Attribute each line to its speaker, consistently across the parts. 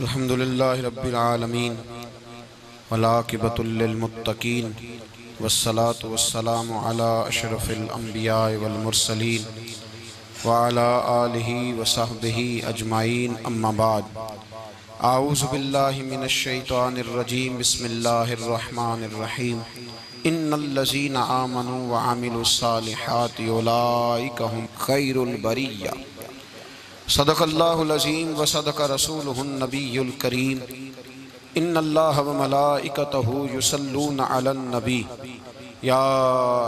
Speaker 1: अल्हम्दुलिल्लाहि रब्बिल आलमीन वलाकिबतुल लिल मुत्तकीन वस्सलातु वस्सलामु अला अशरफिल अंबिया वल मुरसलीन व अला आलिहि व सहबिहि अजमाइन अम्मा बाद। आऊज़ु बिल्लाहि मिनश शैतानिर रजीम बिस्मिल्लाहिर रहमानिर रहीम। इन्नल्लज़ीना आमनु व अमिलुस सालिहाति उलाइका हुम खैरुल बरिया। सदक़ल्लाहुल अज़ीम व सदक़ रसूलुहुन नबियुल करीम। इन्नल्लाह व मलाइकतहु युसल्लूना अलन नबी या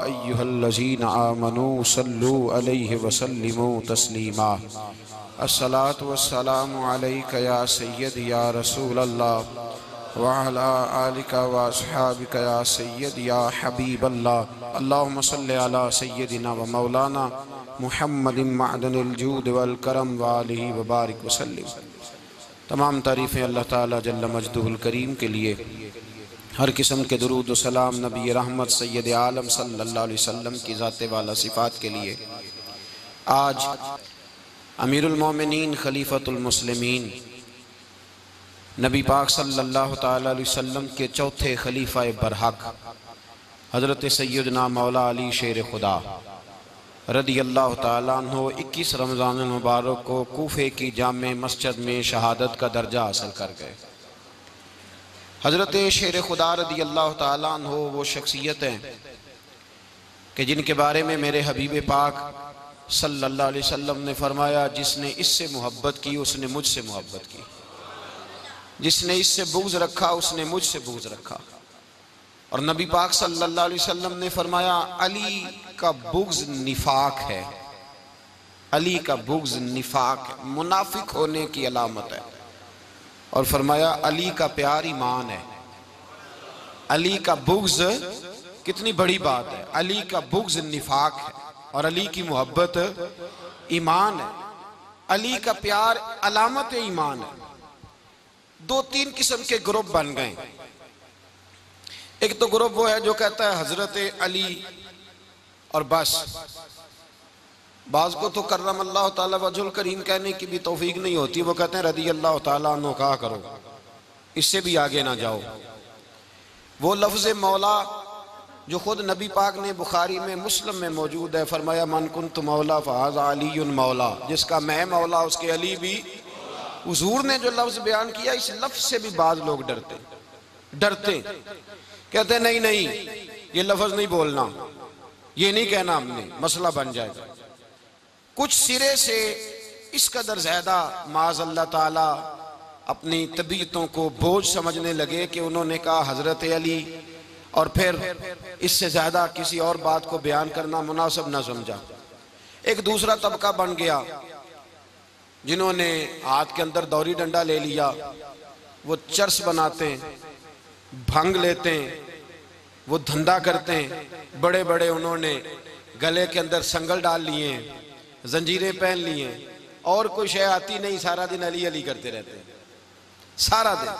Speaker 1: अय्युहल्लज़ीना आमनू सल्लू अलैहि व सल्लिमू तस्लीमा। अस्सलातु वस्सलामु अलैका या सय्यदी या रसूलल्लाह व अला आलिका व अस्हाबिका या सय्यदी या हबीबल्लाह। अल्लाहुम्मा सल्लि अला सय्यदिना व मौलाना मुहम्मदिन मअदनिल जूद वल करम व आलिहि व बारिक व सल्लिम। तमाम तारीफ़ें अल्लाह ताला जल्ल मजदुहुल करीम के लिए, हर किस्म के दुरूद व सलाम नबी रहमत सय्यद आलम सल्लल्लाहु अलैहि वसल्लम की ज़ात वाला सिफ़ात के लिए। आज अमीरुल मोमिनीन खलीफतुल मुस्लिमीन नबी पाक सल्लल्लाहु ताला अलैहि वसल्लम के चौथे खलीफा बरहक हज़रत सय्यदना मौला अली शेर खुदा रदी अल्लाह ताला अन्हो 21 रमज़ान मुबारक को कूफे की जामे मस्जिद में शहादत का दर्जा हासिल कर गए। हज़रत शेर खुदा रदी अल्लाह ताला अन्हो वो शख्सियत हैं कि जिनके बारे में मेरे हबीब पाक सल्लल्लाहु अलैहि वसल्लम ने फरमाया, जिसने इससे मोहब्बत की उसने मुझसे मोहब्बत की, जिसने इससे बुग़्ज़ रखा उसने मुझसे बुग़्ज़ रखा। और नबी पाक सल्लल्लाहु अलैहि वसल्लम ने फरमाया, अली का बुग़्ज़ निफाक है, अली का बुग़्ज़ निफाक है, मुनाफिक होने की अलामत है। और फरमाया अली का प्यार ईमान है। अली का बुग़्ज़ कितनी बड़ी बात है, अली का बुग़्ज़ निफाक है और अली की मोहब्बत ईमान है। अली का प्यार अलामत ईमान है। दो तीन किस्म के ग्रुप बन गए। एक तो ग्रुप वो है जो कहता है हजरत अली और बस। बाज़ को तो कर्रम अल्लाह ताला वजहुल करीम कहने की भी तौफीक नहीं होती, वो कहते हैं रदी अल्लाह ताला अन्हु कहा करो, इससे भी आगे ना जाओ। वो लफ्ज़ मौला जो खुद नबी पाक ने बुखारी में मुस्लिम में मौजूद है, फरमाया मन कुन्तु मौला फ़हाज़ा अलीयुन मौला, जिसका मैं मौला उसके अली भी। हुजूर ने जो लफ्ज़ बयान किया, इस लफ्ज़ से भी बाज़ लोग डरते कहते नहीं नहीं ये लफ्ज़ नहीं बोलना, ये नहीं कहना, हमने मसला बन जाएगा। कुछ सिरे से इस कदर ज़्यादा माज़ अल्लाह ताला अपनी तबीयतों को बोझ समझने लगे कि उन्होंने कहा हज़रत अली, और फिर इससे ज़्यादा किसी और बात को बयान करना मुनासिब न समझा। एक दूसरा तबका बन गया जिन्होंने हाथ के अंदर दौरी डंडा ले लिया, वो चर्स बनाते हैं, भंग लेते हैं, वो धंधा करते हैं। बड़े बड़े उन्होंने गले के अंदर संगल डाल लिए हैं, जंजीरें पहन लिए हैं, और कोई शय आती नहीं, सारा दिन अली अली करते रहते हैं सारा दिन।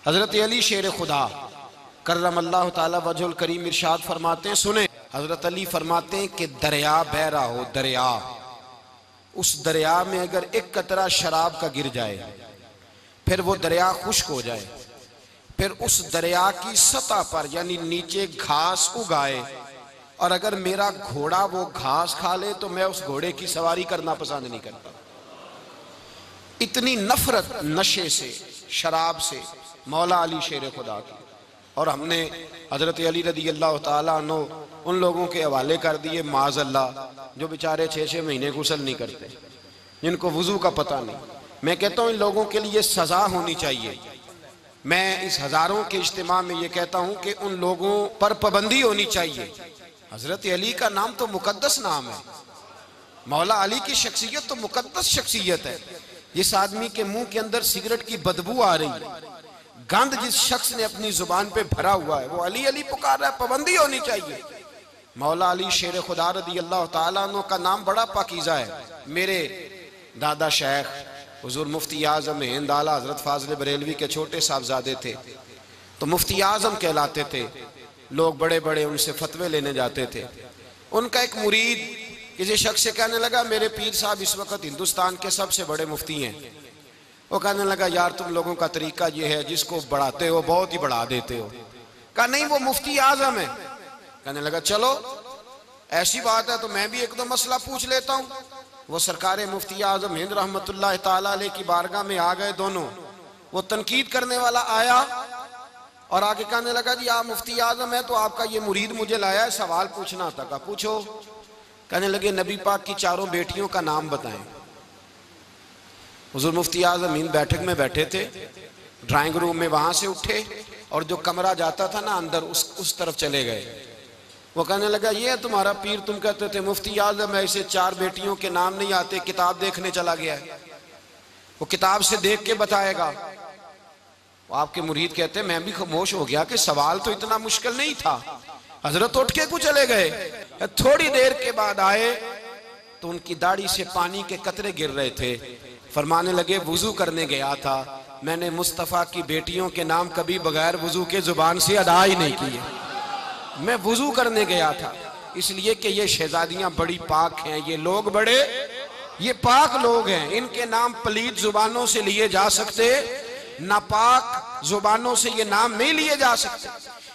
Speaker 1: हजरत अली शेर खुदा कर्रम अल्लाह ताला वजहुल करीम इरशाद फरमाते हैं, सुने हजरत अली फरमाते हैं कि दरिया बह रहा हो, दरिया, उस दरिया में अगर एक कतरा शराब का गिर जाए, फिर वो दरिया खुश्क हो जाए, फिर उस दरिया की सतह पर यानी नीचे घास उगाए, और अगर मेरा घोड़ा वो घास खा ले तो मैं उस घोड़े की सवारी करना पसंद नहीं करता। इतनी नफरत नशे से, शराब से मौला अली शेर खुदा की। और हमने हजरत अली रदी अल्लाह ताला अन्हु उन लोगों के हवाले कर दिए माज़ अल्लाह जो बेचारे 6-6 महीने गुस्ल नहीं करते, जिनको वुजू का पता नहीं। मैं कहता हूँ इन लोगों के लिए सजा होनी चाहिए। मैं इस हजारों के इज्तिमा में ये कहता हूँ कि उन लोगों पर पाबंदी होनी चाहिए। हजरत अली का नाम तो मुकद्दस नाम है, मौला अली की शख्सियत तो मुकद्दस शख्सियत है। जिस आदमी के मुंह के अंदर सिगरेट की बदबू आ रही है, गंद जिस शख्स ने अपनी जुबान पे भरा हुआ है, वो अली अली पुकार रहा है, पाबंदी होनी चाहिए। मौला अली शेर खुदा रदी अल्लाह ताला अन्हु का नाम बड़ा पाकीज़ा है। मेरे दादा शेख हुजूर मुफ्ती आज़म हिंद आला हजरत फाजिल बरेलवी के छोटे साहबजादे थे, तो मुफ्ती आज़म कहलाते थे। लोग बड़े बड़े उनसे फतवे लेने जाते थे। उनका एक मुरीद किसी शख्स से कहने लगा, मेरे पीर साहब इस वक्त हिंदुस्तान के सबसे बड़े मुफ्ती हैं, वो कहने लगा यार तुम लोगों का तरीका ये है, जिसको बढ़ाते हो बहुत ही बढ़ा देते हो। कहा नहीं वो मुफ्ती आजम है। कहने लगा चलो ऐसी बात है तो मैं भी एक दो मसला पूछ लेता हूँ। वो सरकार मुफ्ती आजम हिंद रहमतुल्लाह ताला अलैह की बारगाह में आ गए दोनों। वो तनकीद करने वाला आया और आगे कहने लगा जी आप मुफ्ती आजम है तो आपका ये मुरीद मुझे लाया है, सवाल पूछना था। कहा पूछो। कहने लगे नबी पाक की चारों बेटियों का नाम बताएं। हुजूर मुफ्ती आजम हिंद बैठक में बैठे थे, ड्राइंग रूम में, वहां से उठे और जो कमरा जाता था ना अंदर उस तरफ चले गए। वो कहने लगा ये है तुम्हारा पीर, तुम कहते थे मुफ्ती आजम है, इसे चार बेटियों के नाम नहीं आते, किताब देखने चला गया है, वो किताब से देख के बताएगा। वो आपके मुरीद कहते मैं भी खामोश हो गया कि सवाल तो इतना मुश्किल नहीं था। हजरत उठ के कुछ चले गए। थोड़ी देर के बाद आए तो उनकी दाढ़ी से पानी के कतरे गिर रहे थे। फरमाने लगे वुजू करने गया था, मैंने मुस्तफ़ा की बेटियों के नाम कभी बगैर वुजू के जुबान से अदा ही नहीं किए। मैं वुजू करने गया था इसलिए कि ये शहजादियां बड़ी पाक हैं, ये लोग बड़े ये पाक लोग हैं, इनके नाम पलीद जुबानों से लिए जा सकते, नापाक जुबानों से ये नाम नहीं लिए जा सकते।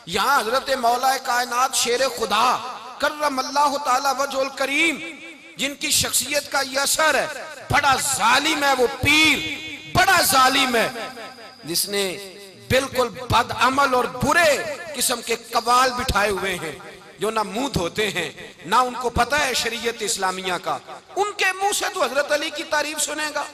Speaker 1: यहाँ हजरत मौला कायनात शेर खुदा कर्रमल्लाहु ताला वजहुल करीम, जिनकी शख्सियत का ये असर है, बड़ा जालिम है वो पीर, बड़ा जालिम है, जिसने बिल्कुल बदअमल और बुरे किस्म के कवाल बिठाए हुए हैं, जो ना मुंह धोते हैं ना उनको पता है शरीयत इस्लामिया का। उनके मुंह से तो हजरत अली की तारीफ सुनेगा,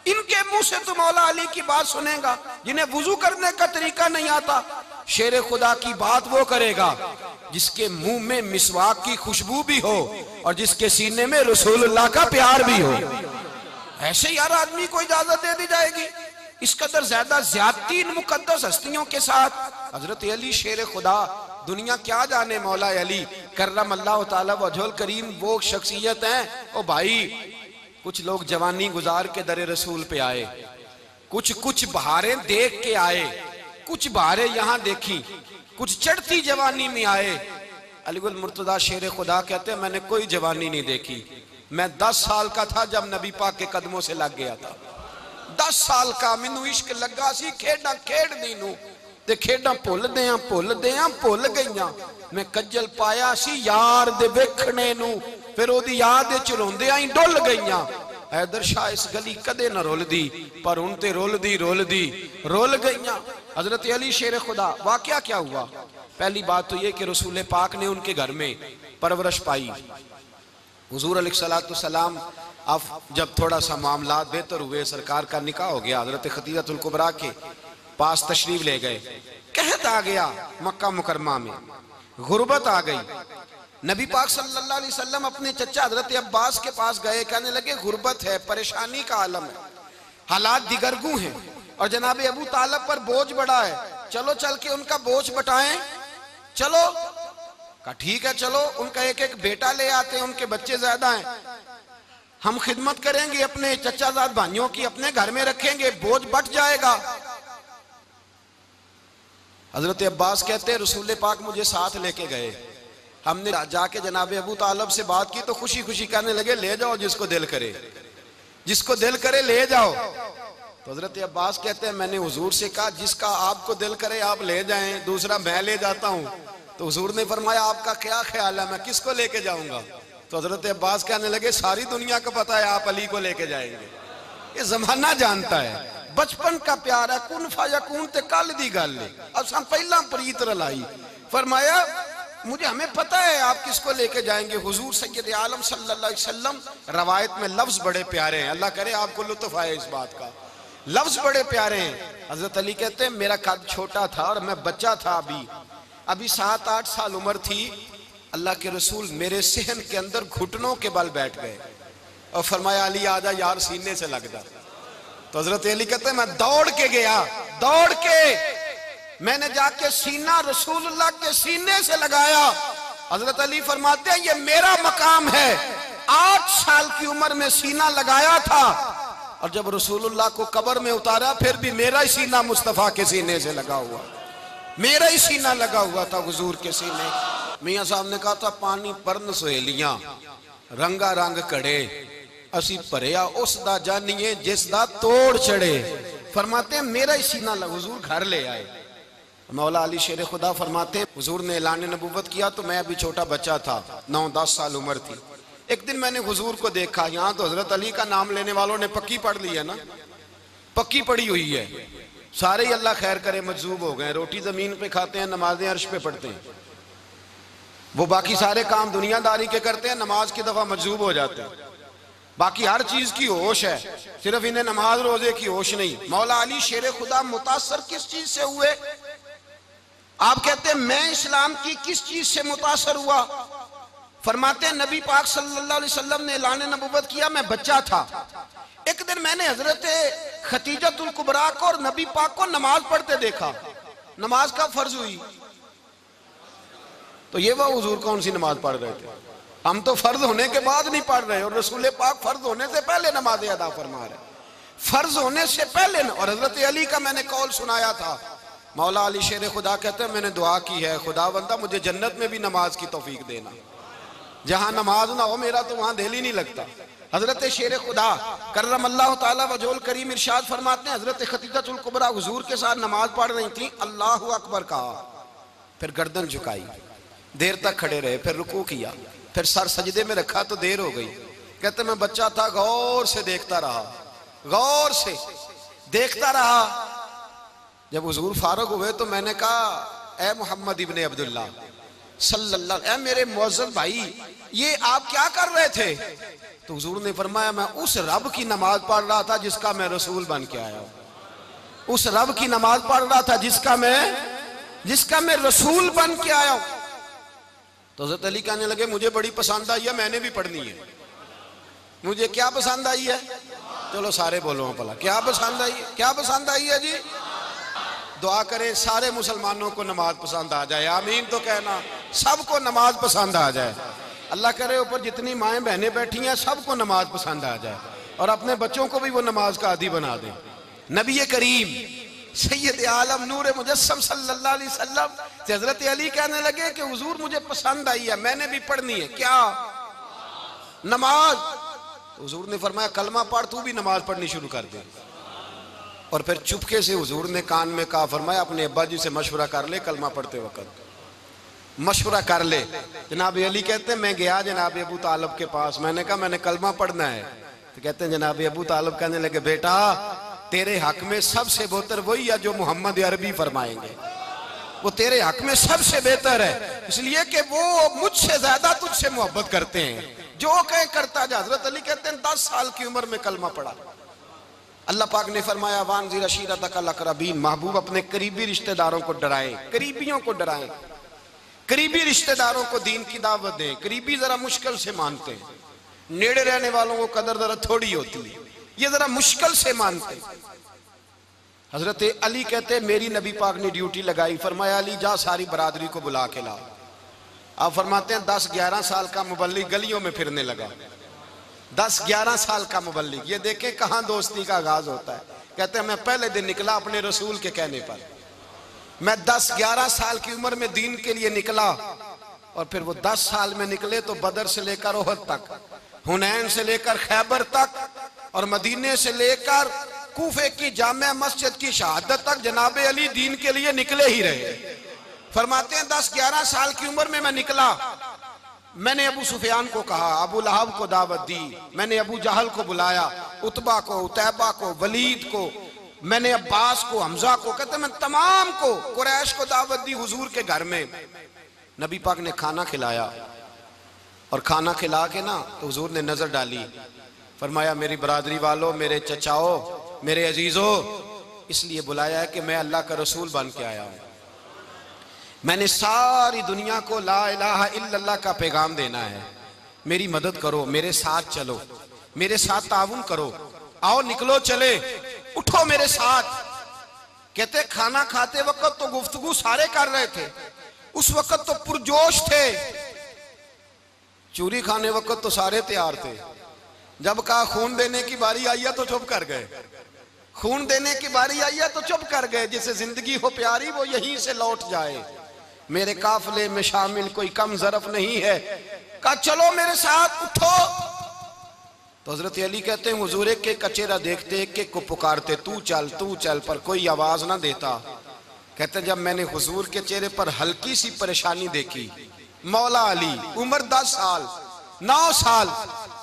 Speaker 1: इनके मुंह से तो मौला अली की बात सुनेगा, जिन्हें वुजू करने का तरीका नहीं आता। शेर खुदा की बात वो करेगा जिसके मुंह में मिसवाक की खुशबू भी हो और जिसके सीने में रसूलुल्लाह का प्यार भी हो। ऐसे यार आदमी को इजाजत दे दी जाएगी? इस कदर ज्यादा ज्यादती इन मुकद्दस हस्तियों के साथ। हजरत अली शेर खुदा, दुनिया क्या जाने मौला अली कर्रमल्लाहु ताला वजहुल करीम वो शख्सियत हैं। ओ भाई कुछ लोग जवानी गुजार के दरे रसूल पे आए, कुछ बहारें देख के आए, कुछ बहारें यहाँ देखी, कुछ चढ़ती जवानी में आए। अलीगुल मुर्तजा शेर खुदा कहते हैं मैंने कोई जवानी नहीं देखी, मैं 10 साल का था जब नबी पाक के कदमों से लग गया था। 10 साल का मैनू इश्क लगा सी, खेड़ा खेड़ दी नू ते खेड़ा भुल गईयां। मैं कज्जल पाया सी यार दे वेखणे नू, फिर ओदी याद विच रोंदियां ही डुल गईयां। हैदर शाह इस गली कदे न रुलदी, पर हुण ते रुल गईयां। हजरत अली शेर खुदा, वाकया क्या हुआ? पहली बात तो ये कि रसूल पाक ने उनके घर में परवरिश पाई। हुजूर अलैहिस्सलाम अब जब थोड़ा सा मामला बेहतर हुए, सरकार का निकाह हो गया, हजरत खदीजतुल कुबरा के पास तशरीफ ले गए। कहत आ गया मक्का मुकरमा में, गुर्बत आ गई। नबी पाक सल्लल्लाहु अलैहि वसल्लम अपने चचा हजरत अब्बास के पास गए, कहने लगे गुर्बत है, परेशानी का आलम है, हालात दिगरगू हैं और जनाब अबू तालिब पर बोझ बड़ा है, चलो चल के उनका बोझ बटाएं। चलो कहा ठीक है चलो, उनका एक एक बेटा ले आते हैं, उनके बच्चे ज्यादा हैं, हम खिदमत करेंगे अपने चचाजाद भाइयों की, अपने घर में रखेंगे, बोझ बट जाएगा। हजरत अब्बास कहते हैं रसूल पाक मुझे साथ लेके गए, हमने जाके जनाब अबू तालिब से बात की तो खुशी खुशी कहने लगे ले जाओ जिसको दिल करे ले जाओ। तो हजरत अब्बास कहते हैं मैंने हुजूर से कहा जिसका आपको दिल करे आप ले जाएं, दूसरा मैं ले जाता हूं। तो हुजूर ने फरमाया आपका क्या ख्याल है, मैं किसको लेके जाऊंगा? तो हजरत अब्बास कहने लगे सारी दुनिया को पता है आप अली को लेके जाएंगे, ये जमाना जानता है, बचपन का प्यार है, कुन फयकून ते कल दी गल है, अब हम पहला प्रीत रलाई। फरमाया मुझे हमें पता है आप किसको लेके जाएंगे। हुजूर सैयद आलम सल्लल्लाहु अलैहि वसल्लम, रवायत में लफ्ज बड़े प्यारे हैं, अल्लाह करे आपको लुत्फ आए इस बात का, लफ्ज बड़े प्यारे हैं। हजरत अली कहते हैं मेरा कद छोटा था और मैं बच्चा था, अभी 7-8 साल उम्र थी, अल्लाह के रसूल मेरे सहन के अंदर घुटनों के बल बैठ गए और फरमाया अली आजा यार सीने से लग जा। तो हजरत अली कहते हैं मैं दौड़ के गया, दौड़ के मैंने जाके सीना रसूलुल्लाह के सीने से लगाया। हजरत अली फरमाते हैं ये मेरा मकाम है, 8 साल की उम्र में सीना लगाया था और जब रसूलुल्लाह को कब्र में उतारा फिर भी मेरा ही सीना मुस्तफा के सीने से लगा हुआ, मेरा ही सीना लगा हुआ था हुजूर के सीने। मियां साहब ने कहा था पानी परन सहेलियां रंगा रंग कड़े असी भरिया उस दा जानिए जिस दा तोड़ चढ़े। फरमाते हैं मेरा ही सीना हुजूर घर ले आए। मौला अली शेर खुदा फरमाते हैं हुजूर ने ऐलान नबूवत किया तो मैं अभी छोटा बच्चा था, 9-10 साल उम्र थी। एक दिन मैंने हुजूर को देखा, यहाँ तो हजरत अली का नाम लेने वालों ने पक्की पढ़ ली है ना, पक्की पड़ी हुई है, सारे ही अल्लाह खैर करे मजजूब हो गए। रोटी जमीन पे खाते हैं, नमाजें अर्श पे पढ़ते हैं। वो बाकी सारे काम दुनियादारी के करते हैं, नमाज की दफा मजजूब हो जाते हैं। बाकी हर चीज की होश है, सिर्फ इन्हें नमाज रोजे की होश नहीं। मौला अली शेर खुदा मुतासर किस चीज से हुए? आप कहते हैं मैं इस्लाम की किस चीज से मुतासर हुआ? फरमाते हैं नबी पाक सल्लल्लाहु अलैहि वसल्लम ने ऐलान नबूवत किया, मैं बच्चा था। एक दिन मैंने हजरत खतीजतुल कुबरा को और नबी पाक को नमाज पढ़ते देखा। नमाज का फर्ज हुई तो ये वह हुजूर कौन सी नमाज पढ़ रहे थे? हम तो फर्ज होने के बाद नहीं पढ़ रहे, और रसूल पाक फर्ज होने से पहले नमाज अदा फरमा रहे, फर्ज होने से पहले। और हजरत अली का मैंने कौल सुनाया था। मौला अली शेर खुदा कहते हैं मैंने दुआ की है, खुदा बंदा मुझे जन्नत में भी नमाज की तौफीक देना, जहां नमाज ना हो मेरा तो वहां दिल ही नहीं लगता। हजरत शेर खुदा करम अल्लाह ताला वजोल करीम इरशाद फरमाते हैं हजरत खतीजतुल कुबरा हुजूर के साथ नमाज पढ़ रही थी, अल्लाहु अकबर कहा, फिर गर्दन झुकाई, देर तक खड़े रहे, फिर रुकू किया, फिर सर सजदे में रखा तो देर हो गई। कहते मैं बच्चा था, गौर से देखता रहा, गौर से देखता रहा। जब हुजूर फारूक हुए तो मैंने कहा ए मोहम्मद इब्ने अब्दुल्लाह सल्लल्लाहु, ए मेरे मुअज्जम भाई ये आप क्या कर रहे थे? तो हुजूर ने फरमाया मैं उस रब की नमाज पढ़ रहा था जिसका मैं रसूल बन के आया हूं। उस रब की नमाज पढ़ रहा था जिसका मैं रसूल बन के आया हूं। तो हज़रत अली कहने लगे मुझे बड़ी पसंद आई है, मैंने भी पढ़नी है। मुझे क्या पसंद आई है? चलो सारे बोलो भला, क्या पसंद आई है? क्या पसंद आई है जी? दुआ करें सारे मुसलमानों को नमाज पसंद आ जाए, आमीन तो कहना, सबको नमाज पसंद आ जाए। अल्लाह करे ऊपर जितनी माएँ बहनें बैठी हैं सबको नमाज पसंद आ जाए, और अपने बच्चों को भी वो नमाज का आदी बना दें। नबी करीम सैयद आलम नूर मुजस्सम सल्लल्लाहु अलैहि वसल्लम से हजरत अली कहने लगे कि हुजूर मुझे पसंद आई है, मैंने भी पढ़नी है। क्या? नमाज। तो हुजूर ने फरमाया कलमा पढ़, तू भी नमाज पढ़नी शुरू कर दे। और फिर चुपके से हुजूर ने कान में कहा, फरमाया अपने अब्बा जी से मशवरा कर ले, कलमा पढ़ते वक्त मशवरा कर ले। जनाब अली कहते हैं मैं गया जनाब अबू तालिब के पास, मैंने कहा मैंने कलमा पढ़ना है। तो कहते हैं जनाब अबू तालिब कहने लगे बेटा तेरे हक में सबसे बेहतर वही है जो मोहम्मद अरबी फरमाएंगे, वो तेरे हक में सबसे बेहतर है, इसलिए कि वो मुझसे ज्यादा तुझसे मोहब्बत करते हैं, जो कहे करता जा। हजरत अली कहते हैं 10 साल की उम्र में कलमा पढ़ा। अल्लाह पाक ने फरमाया वानज़िर अशीरतकल अक़रबीन, महबूब अपने करीबी रिश्तेदारों को डराएं, करीबियों को डराएं, करीबी रिश्तेदारों को दीन की दावत दें। करीबी जरा मुश्किल से मानते हैं, नेड़े रहने वालों को कदर जरा थोड़ी होती है, ये जरा मुश्किल से मानते। हजरत अली कहते मेरी नबी पाक ने ड्यूटी लगाई, फरमाया अली जा सारी बरादरी को बुला के ला। आप फरमाते हैं 10-11 साल का मुबल्लिग गलियों में फिरने लगा, 10-11 साल का मुबल्लिग। ये देखे कहां दोस्ती का आगाज होता है। कहते हैं मैं पहले दिन निकला अपने रसूल के कहने पर, मैं 10-11 साल की उम्र में दीन के लिए निकला, और फिर वो 10 साल में निकले तो बदर से लेकर ओहद तक, हुनैन से लेकर खैबर तक, और मदीने से लेकर कूफे की जामे मस्जिद की शहादत तक जनाब अली दीन के लिए निकले ही रहे। फरमाते हैं 10-11 साल की उम्र में मैं निकला, मैंने अबू सुफियान को कहा, अबू लहब को दावत दी, मैंने अबू जहल को बुलाया, उतबा को, उतैबा को, वलीद को, मैंने अब्बास को, हमजा को, कहते मैं तमाम को, कुरैश को दावत दी हुजूर के घर में। नबी पाक ने खाना खिलाया, और खाना खिला के ना तो हुजूर ने नजर डाली, फरमाया मेरी बरादरी वालों, मेरे चचाओ, मेरे अजीजों, इसलिए बुलाया है कि मैं अल्लाह का रसूल बन के आया हूं। मैंने सारी दुनिया को ला इलाहा इल्लल्लाह का पैगाम देना है, मेरी मदद करो, मेरे साथ चलो, मेरे साथ ताउन करो, आओ निकलो चले, उठो मेरे साथ। कहते खाना खाते वक्त तो गुफ्तगू सारे कर रहे थे, उस वक्त तो पुरजोश थे, चूरी खाने वक्त तो सारे तैयार थे, जब कहा खून देने की बारी आई है तो चुप कर गए, खून देने की बारी आई है तो चुप कर गए। जिसे जिंदगी हो प्यारी वो यहीं से लौट जाए, मेरे काफिले में शामिल कोई कम ज़रफ नहीं है। कहा चलो मेरे साथ, उठो। तो हजरत अली कहते हैं हुजूर एक एक का चेहरा देखते एक एक को पुकारते तू चल, पर कोई आवाज ना देता। कहते जब मैंने हुजूर के चेहरे पर हल्की सी परेशानी देखी, मौला अली उम्र 10 साल 9 साल,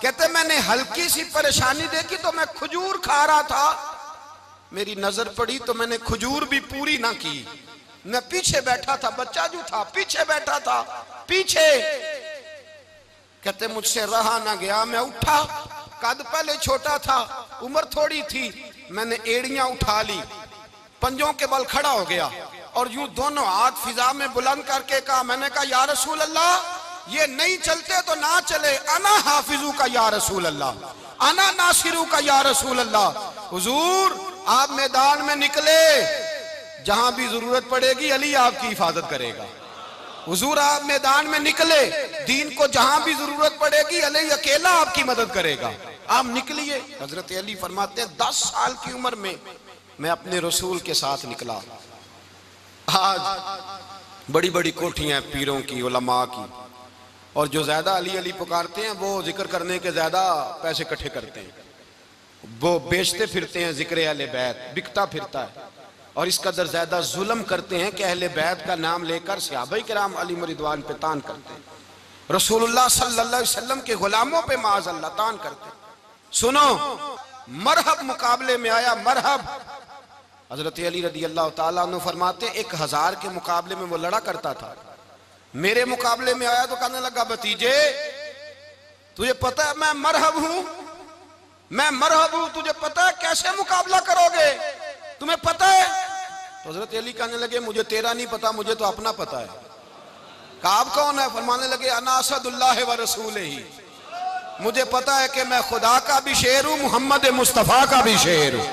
Speaker 1: कहते मैंने हल्की सी परेशानी देखी तो मैं खजूर खा रहा था, मेरी नजर पड़ी तो मैंने खजूर भी पूरी ना की, मैं पीछे बैठा था, बच्चा जो था पीछे बैठा था पीछे। कहते मुझसे रहा ना गया, मैं उठा, कद पहले छोटा था उम्र थोड़ी थी, मैंने एड़ियां उठा ली, पंजों के बल खड़ा हो गया और यूं दोनों हाथ फिजा में बुलंद करके कहा, मैंने कहा या रसूल अल्लाह ये नहीं चलते तो ना चले, अना हाफिजू का या रसूल अल्लाह, अना नासिरू का या रसूल अल्लाह। हुजूर आप मैदान में निकले, जहां भी जरूरत पड़ेगी अली आपकी हिफाजत करेगा। हुजूर आप मैदान में निकले, दीन को जहां भी जरूरत पड़ेगी अली अकेला आपकी मदद करेगा, आप निकलिए। हजरत अली फरमाते हैं 10 साल की उम्र में मैं अपने रसूल के साथ निकला। आज बड़ी बड़ी कोठियां पीरों की, उलमा की, और जो ज्यादा अली अली पुकारते हैं वो जिक्र करने के ज्यादा पैसे इकट्ठे करते हैं, वो बेचते फिरते हैं, जिक्र अहले बैत बिकता फिरता है, और इस कदर ज्यादा जुल्म करते हैं कि अहले बैत का नाम लेकर सहाबाए किराम अली रिदवान पे तान करते हैं, रसूलुल्लाह सल्लल्लाहु अलैहि वसल्लम के गुलामों पे माअज़ल्लाह तान करते हैं। सुनो, मरहब मुकाबले में आया, मरहब। हजरत अली रदी अल्लाह ताला अन्हु फरमाते 1000 के मुकाबले में वो लड़ा करता था, मेरे मुकाबले में आया तो कहने लगा भतीजे तुझे पता है मैं मरहब हूं, मैं मरहब हूं, तुझे पता है कैसे मुकाबला करोगे, तुम्हें पता है? तो हजरत अली कहने लगे मुझे तेरा नहीं पता, मुझे तो अपना पता है। कहा आप कौन है? फरमाने लगे अना असदुल्लाह व रसूलिही, मुझे पता है कि मैं खुदा का भी शेर हूं, मोहम्मद मुस्तफा का भी शेर हूं।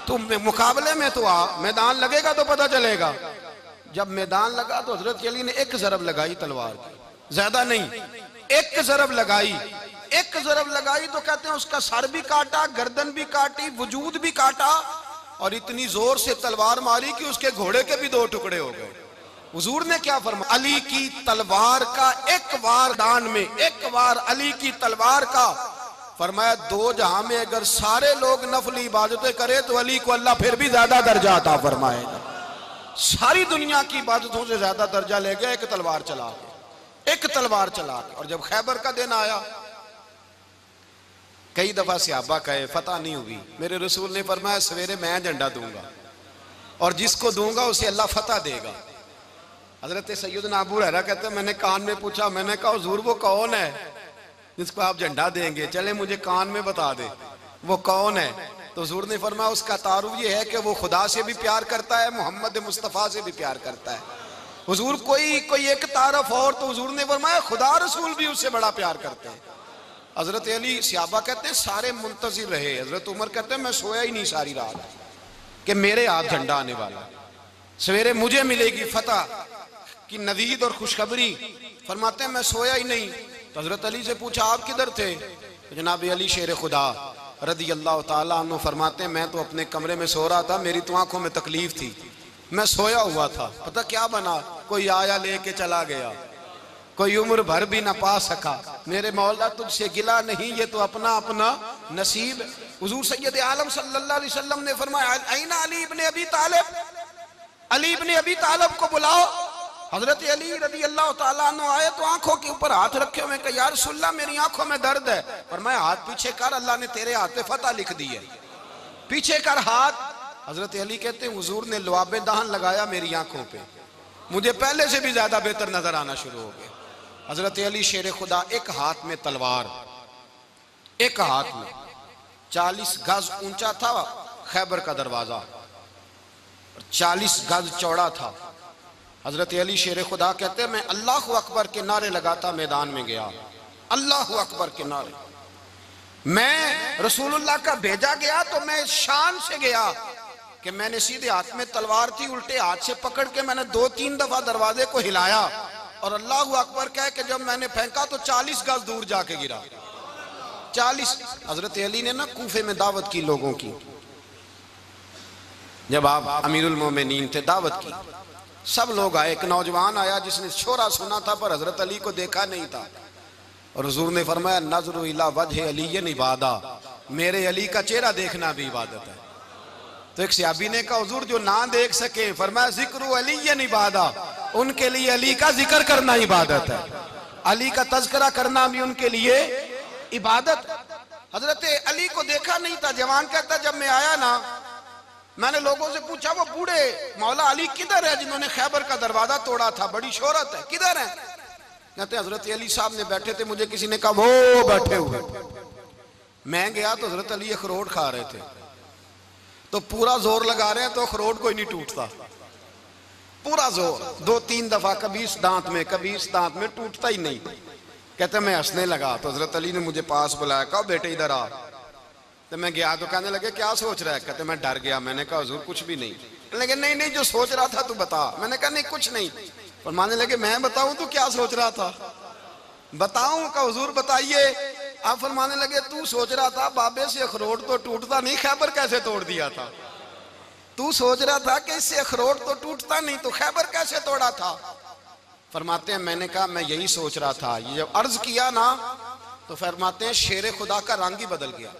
Speaker 1: तुम मुकाबले में तो आ, मैदान लगेगा तो पता चलेगा। जब मैदान लगा तो हजरत अली ने एक जरब लगाई तलवार की, ज्यादा नहीं, एक जरब लगाई, एक जरब लगाई तो कहते हैं उसका सर भी काटा, गर्दन भी काटी, वजूद भी काटा, और इतनी जोर से तलवार मारी कि उसके घोड़े के भी 2 टुकड़े हो गए। हुजूर ने क्या फरमाया? अली की तलवार का एक वार दान में, एक वार अली की तलवार का, फरमाया 2 जहां में अगर सारे लोग नफली इबादतें करे तो अली को अल्लाह फिर भी ज्यादा दर्जा अता फरमाएगा। सारी दुनिया की इबादतों से ज्यादा दर्जा ले गया एक तलवार चला के, एक तलवार चला के। और जब खैबर का दिन आया, कई दफा सहाबा कहे फतह नहीं हुई, मेरे रसूल ने फरमाया सवेरे मैं झंडा दूंगा और जिसको दूंगा उसे अल्लाह फतह देगा। हजरत सैयदना अबू हुरैरा कहते हैं मैंने कान में पूछा, मैंने कहा हुजूर वो कौन है जिसको आप झंडा देंगे, चले मुझे कान में बता दे वो कौन है। तो हुजूर ने फरमाया उसका तारुफ ये है कि वो खुदा से भी प्यार करता है, मोहम्मद मुस्तफ़ा से भी प्यार करता है। हुजूर कोई एक तारफ और, तो हुजूर ने फरमाया खुदा रसूल भी उससे बड़ा प्यार करते हैं। हजरत अली सहाबा कहते हैं सारे मुंतजिर रहे, हजरत उमर कहते हैं मैं सोया ही नहीं सारी रात कि मेरे हाथ झंडा आने वाला, सवेरे मुझे मिलेगी फतह की नवीद और खुशखबरी। फरमाते हैं मैं सोया ही नहीं। तो हजरत अली से पूछा आप किधर थे? तो जनाब अली शेर खुदा रदी अल्लाह ताला अन्हु फरमाते हैं मैं तो अपने कमरे में सो रहा था, मेरी तो आंखों में तकलीफ थी, मैं सोया हुआ था, पता क्या बना, कोई आया लेके चला गया, कोई उम्र भर भी ना पा सका। मेरे मौला तुझसे गिला नहीं, ये तो अपना अपना नसीब। हुजूर सैयद आलम सल्लल्लाहु अलैहि वसल्लम ने फरमाया ऐना अली इब्ने अबी तालिब, अली इब्ने अबी तालिब को बुलाओ। हजरत अली रदी अल्लाह ताला अन्हु आए तो आंखों के ऊपर हाथ रखे हुए, कहा या रसूलल्लाह मेरी आंखों में दर्द है। पर मैं हाथ पीछे कर, अल्लाह ने तेरे हाथ पे फतह लिख दी है, पीछे कर हाथ। हजरत अली कहते हैं हुजूर ने लुआबे दहन लगाया मेरी आंखों पे, मुझे पहले से भी ज्यादा बेहतर नजर आना शुरू हो गया। हजरत अली शेर खुदा, एक हाथ में तलवार, एक हाथ में 40 गज ऊंचा था खैबर का दरवाजा, 40 गज चौड़ा था। हजरत अली शेर खुदा कहते हैं मैं अल्लाह अकबर के नारे लगाता मैदान में गया, अल्लाह अकबर के नारे। मैं रसूलुल्लाह का भेजा गया तो मैं शान से गया कि मैंने सीधे हाथ में तलवार थी, उल्टे हाथ से पकड़ के मैंने 2-3 दफा दरवाजे को हिलाया और अल्लाह अकबर कह के जब मैंने फेंका तो 40 गज दूर जाके गिरा। 40। हजरत अली ने ना कूफे में दावत की लोगों की, जब आप अमीरुल मोमिनीन थे, दावत की, सब लोग आए। एक नौजवान आया जिसने शोरा सुना था पर हजरत अली को देखा नहीं था। और हुजूर ने फरमाया नज़रु इला वजह अली इबादा, मेरे अली का चेहरा देखना भी इबादत है। तो एक सहाबी ने कहा हुजूर जो ना देख सके, फरमाया जिक्र अली इबादा, उनके लिए अली का जिक्र करना इबादत है, अली का तज़किरा करना भी उनके लिए इबादत। हजरत अली को देखा नहीं था। जवान कहता जब मैं आया ना, मैंने लोगों से पूछा वो बूढ़े मौला अली किधर है जिन्होंने खैबर का दरवाजा तोड़ा था, बड़ी शोहरत है, किधर है? कहते हजरत अली साहब ने बैठे थे, मुझे किसी ने कहा वो बैठे हुए। मैं गया तो हजरत अली अखरोट खा रहे थे, तो पूरा जोर लगा रहे हैं तो अखरोट कोई नहीं टूटता, पूरा जोर 2-3 दफा, कभी इस दांत में कभी इस दांत में, टूटता ही नहीं। कहते मैं हंसने लगा तो हजरत अली ने मुझे पास बुलाया, कहा बेटे इधर आ। तो मैं गया तो कहने लगे क्या सोच रहा है? कहते मैं डर गया। मैंने कहा हुजूर कुछ भी नहीं। लेकिन नहीं नहीं जो सोच रहा था तू बता। मैंने कहा नहीं कुछ नहीं। फरमाने लगे मैं बताऊं तू क्या सोच रहा था? बताऊं? का हुजूर बताइए। आप फरमाने लगे तू सोच रहा था बाबे से अखरोट तो टूटता नहीं, खैबर कैसे तोड़ दिया था? तू सोच रहा था कि इससे अखरोट तो टूटता नहीं, तो खैबर कैसे तोड़ा था? फरमाते हैं मैंने कहा मैं यही सोच रहा था। ये जब अर्ज किया ना तो फरमाते हैं शेर खुदा का रंग ही बदल गया।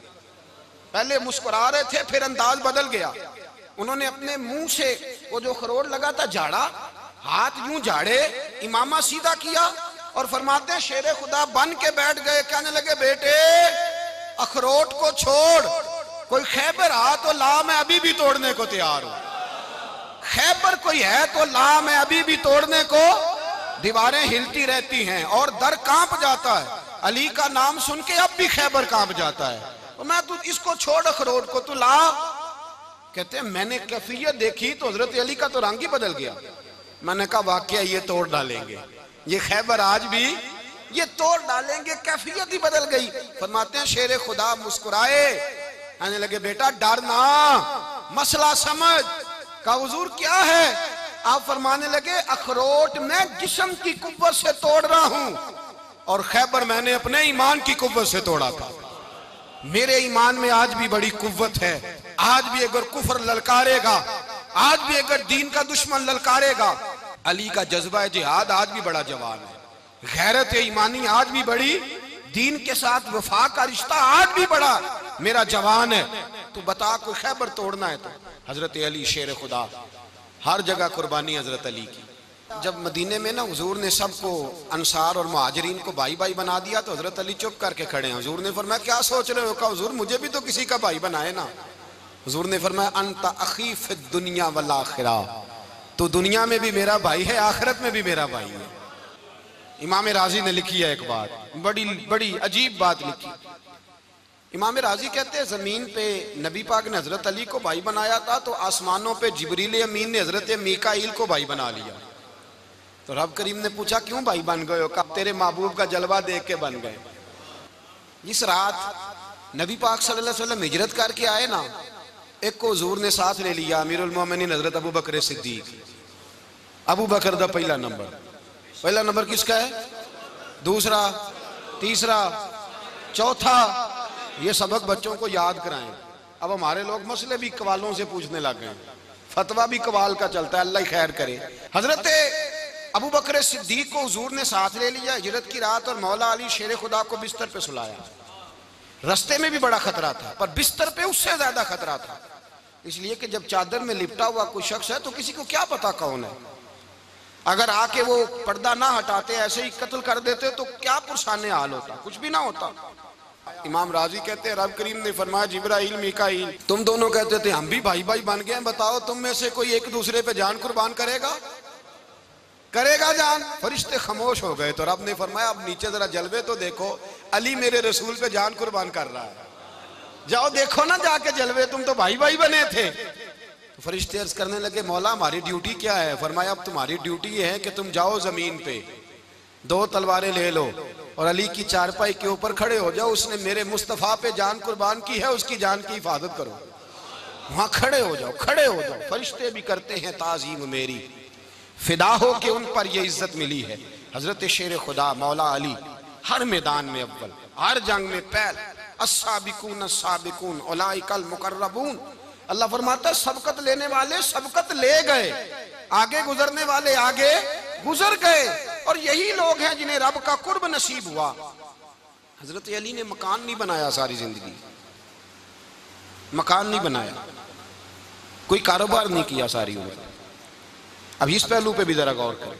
Speaker 1: पहले मुस्कुरा रहे थे, फिर अंदाज बदल गया। उन्होंने अपने मुंह से वो जो अखरोट लगा था झाड़ा, हाथ यूं झाड़े, इमामा सीधा किया और फरमाते हैं शेर खुदा बन के बैठ गए। कहने लगे बेटे अखरोट को छोड़, कोई खैबर आ तो ला, मैं अभी भी तोड़ने को तैयार हूं। खैबर कोई है तो ला, मैं अभी भी तोड़ने को। दीवारें हिलती रहती हैं और दर कांप जाता है, अली का नाम सुन के अब भी खैबर कांप जाता है। तो मैं तू इसको छोड़ अखरोट को, तू ला। कहते हैं मैंने कैफियत देखी तो हजरत अली का तो रंग ही बदल गया। मैंने कहा वाकया ये तोड़ डालेंगे, ये खैबर आज भी ये तोड़ डालेंगे, कैफियत ही बदल गई। फरमाते हैं शेर खुदा मुस्कुराए, आने लगे बेटा डरना, मसला समझ। का हुजूर क्या है? आप फरमाने लगे अखरोट मैं जिस्म की कुव्वत से तोड़ रहा हूं और खैबर मैंने अपने ईमान की कुव्वत से तोड़ा था। मेरे ईमान में आज भी बड़ी कुव्वत है। आज भी अगर कुफर ललकारेगा, आज भी अगर दीन का दुश्मन ललकारेगा, अली का जज्बा जिहाद आज भी बड़ा जवान है। गैरत ईमानी आज भी बड़ी, दीन के साथ वफा का रिश्ता आज भी बड़ा मेरा जवान है। तो बता कोई खैबर तोड़ना है तो हजरत अली शेर खुदा, हर जगह कुर्बानी हजरत अली की। जब मदीने में ना हुजूर ने सबको अंसार और मुहाजिरीन को भाई भाई बना दिया तो हजरत अली चुप करके खड़े हैं। हुजूर ने फरमाया क्या सोच रहे हो? कहा हुजूर मुझे भी तो किसी का भाई बनाए ना। हुजूर ने फरमाया अंता अखी फिद दुनिया वल आखिरा, तो दुनिया में भी मेरा भाई है, आखिरत में भी मेरा भाई है। इमाम राजी ने लिखी है एक बात, बड़ी बड़ी अजीब बात लिखी। इमाम राजी कहते हैं जमीन पे नबी पाक ने हजरत अली को भाई बनाया था तो आसमानों पे जिब्रील अमीन ने हजरत मीकाईल को भाई बना लिया। तो रब करीम ने पूछा क्यों भाई बन गए हो? कब तेरे महबूब का जलवा देख के बन गए। जिस रात नबी पाक सल्लल्लाहु अलैहि वसल्लम हिजरत करके आए ना, एक को हुजूर ने साथ ले लिया, अमीरुल मोमिनीन हजरत अबू बकर सिद्दीक। अबू बकर दा पहला नंबर किसका है? दूसरा, तीसरा, चौथा। ये सबक बच्चों को याद कराएं। अब हमारे लोग मसले भी कवालों से पूछने लग गए, फतवा भी कवाल का चलता है, अल्लाह खैर करे। हजरत अबू बकर सिद्दीक को हुजूर ने साथ ले लिया हिजरत की रात और मौला अली शेर खुदा को बिस्तर पे सुलाया। रास्ते में भी बड़ा खतरा था पर बिस्तर पे उससे ज्यादा खतरा था, इसलिए कि जब चादर में लिपटा हुआ कोई शख्स है तो किसी को क्या पता कौन है। अगर आके वो पर्दा ना हटाते, ऐसे ही कत्ल कर देते तो क्या पुरसाने हाल होता, कुछ भी ना होता। इमाम राजी कहते हैं रब करीम ने फरमाया जिब्राइल मीकाईल तुम दोनों कहते थे हम भी भाई भाई बन गए, बताओ तुम में से कोई एक दूसरे पे जान कुर्बान करेगा जान? फरिश्ते खामोश हो गए। तो रब ने फरमाया अब नीचे जरा जलवे तो देखो, अली मेरे रसूल पे जान कुर्बान कर रहा है, जाओ देखो ना जाके जलवे, तुम तो भाई भाई बने थे। तो फरिश्ते अर्ज करने लगे मौला हमारी ड्यूटी क्या है? फरमाया अब तुम्हारी ड्यूटी ये है कि तुम जाओ जमीन पे 2 तलवारें ले लो और अली की चारपाई के ऊपर खड़े हो जाओ, उसने मेरे मुस्तफ़ा पे जान कुर्बान की है, उसकी जान की हिफाजत करो। वहां खड़े हो जाओ। फरिश्ते भी करते हैं ताजीम मेरी, फिदा हो के उन पर ये इज्जत मिली है। हजरत शेर खुदा मौला अली हर मैदान में अव्वल, हर जंग में पहल, अस्साबिकून अस्साबिकून उलाइकल मुकर्रबून। अल्लाह फरमाता है सबकत लेने वाले सबकत ले गए, आगे गुजरने वाले आगे गुजर गए, और यही लोग हैं जिन्हें रब का कुर्ब नसीब हुआ। हजरत अली ने मकान नहीं बनाया, सारी जिंदगी मकान नहीं बनाया, कोई कारोबार नहीं किया सारी उम्र। अब इस पहलू पे भी जरा गौर करें।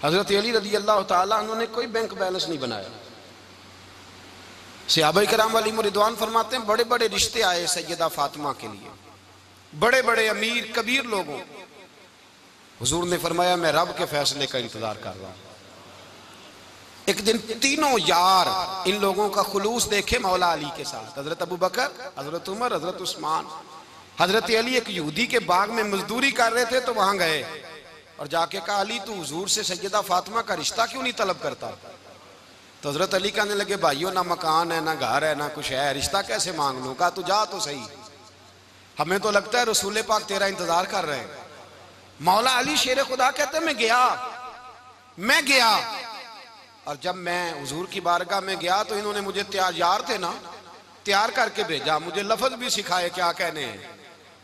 Speaker 1: हजरत अली रदी अल्लाह ताला अन्हु ने कोई बैंक बैलेंस नहीं बनाया। सहाबा किराम अलैहिम रिदवान फरमाते हैं बड़े बड़े रिश्ते आए सैयदा फातिमा के लिए, बड़े बड़े अमीर कबीर लोगों। हुजूर ने फरमाया मैं रब के फैसले का इंतजार कर रहा हूं। एक दिन तीनों यार इन लोगों का खुलूस देखे मौला अली के साथ, हजरत अबू बकर, हजरत उमर, हजरत उस्मान। हजरत अली एक यहूदी के बाग में मजदूरी कर रहे थे तो वहां गए और जाके कहा अली तू हुजूर से सैयदा फातिमा का रिश्ता क्यों नहीं तलब करता? तो हजरत अली कहने लगे भाइयों ना मकान है, ना घर है, ना कुछ है, रिश्ता कैसे मांग लूं? कहा तू जा तो सही, हमें तो लगता है रसूल पाक तेरा इंतजार कर रहे हैं। मौला अली शेर खुदा कहते मैं गया और जब मैं हुजूर की बारगाह में गया तो इन्होंने मुझे तैयार थे ना, तैयार करके भेजा, मुझे लफ्ज भी सिखाए क्या कहने हैं।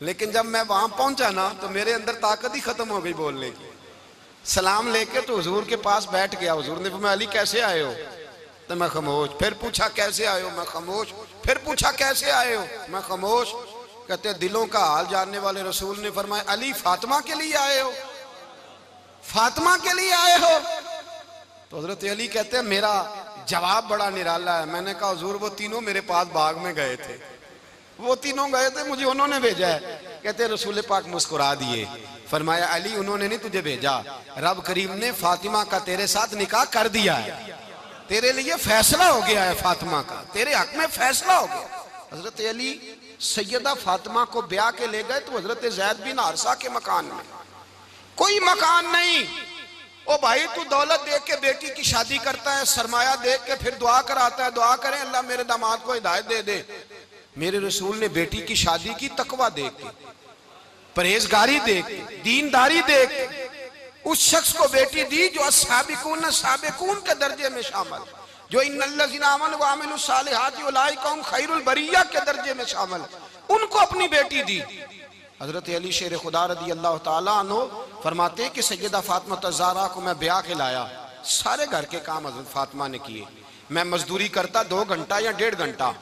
Speaker 1: लेकिन जब मैं वहां पहुंचा ना तो मेरे अंदर ताकत ही खत्म हो गई बोलने की। सलाम लेके तो हुजूर के पास बैठ गया। हुजूर ने फरमाया अली कैसे आए हो? तो मैं खामोश। फिर पूछा कैसे आए हो? मैं खामोश। फिर पूछा कैसे आए हो? मैं खामोश। कहते दिलों का हाल जानने वाले रसूल ने फरमाया अली फातिमा के लिए आए हो? फातिमा के लिए आए हो? तो हजरत अली कहते हैं मेरा जवाब बड़ा निराला है। मैंने कहा हुजूर वो तीनों मेरे पास बाग में गए थे, वो तीनों गए थे, मुझे उन्होंने भेजा है। कहते रसूल पाक मुस्कुरा दिए, फरमाया अली उन्होंने नहीं तुझे भेजा, रब करीम ने फातिमा का तेरे साथ निकाह कर दिया है, तेरे लिए फैसला हो गया है, फातिमा का तेरे हक में फैसला हो गया। हजरत अली सैयदा फातिमा को ब्याह के ले गए तो हजरत ज़ैद बिन हारिसा के मकान में, कोई मकान नहीं। ओ भाई तू दौलत देख के बेटी की शादी करता है, सरमाया देख के फिर दुआ कराता है, दुआ करें अल्लाह मेरे दामाद को हिदायत दे दे। मेरे रसूल ने बेटी की शादी की तकवा देख के, परहेजगारी देख के, दीनदारी देख के उस शख्स को बेटी दी जो अस्साबिकून साबिकून के दर्जे में शामिल, जो इन्नल्लज़ीना आमनू व अमिलुस सालिहाति उलाइका हुम खैरुल बरिया के दर्जे में शामिल, उनको अपनी बेटी दी। हजरत अली शेर खुदा रदी अल्लाह ताला अन्हु फरमाते कि सैयदा फातिमा ज़हरा को मैं ब्याह के लाया, सारे घर के काम हजरत फातिमा ने किए। मैं मजदूरी करता 2 घंटा या 1.5 घंटा,